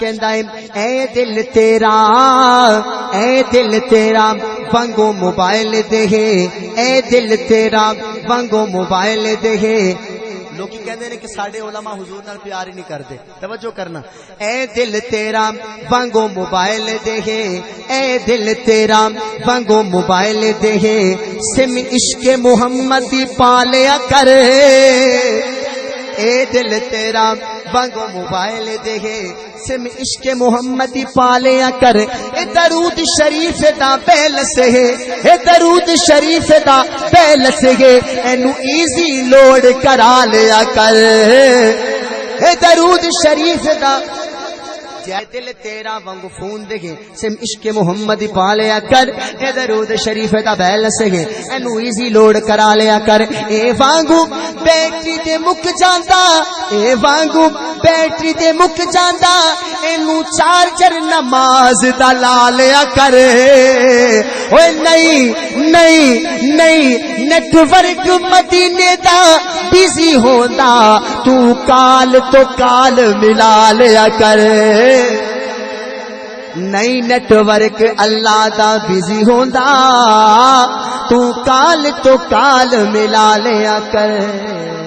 کہندا ہے اے دل تیرا وانگو موبائل دے اے دل تیرا وانگو موبائل دے لوگ کہندے نے کہ ساڈے علماء حضور نال پیار ہی نہیں کردے توجہ کرنا اے دل تیرا وانگو موبائل دے اے دل تیرا وانگو موبائل دے سم عشق محمد دی پالیا کر اے دل تیرا وانگو موبائل دے سم عشق محمد دی پالیا کر اے درود شریف دا بیلس ہے اے درود شریف دا بیلس ہے اینو ایزی لوڈ کرا لیا کر اے درود شریف دا جے دل تیرا وانگو فون دے سم عشق محمد پا لیا کر اے درود شریف دا بیلس ہے اینو ایزی لوڈ کرا لیا کر اے وانگو بیٹری تے مک جاندا اے وانگو بیٹری تے مک جاندا اینو چارجر نماز دا لا لیا کر اوے نہیں نیٹ ورک مدینے دا بزی ہوندا تو کال تو کال ملا لیا کر نئی net work Allah the busy ہوندا تو کال ملا لیا کر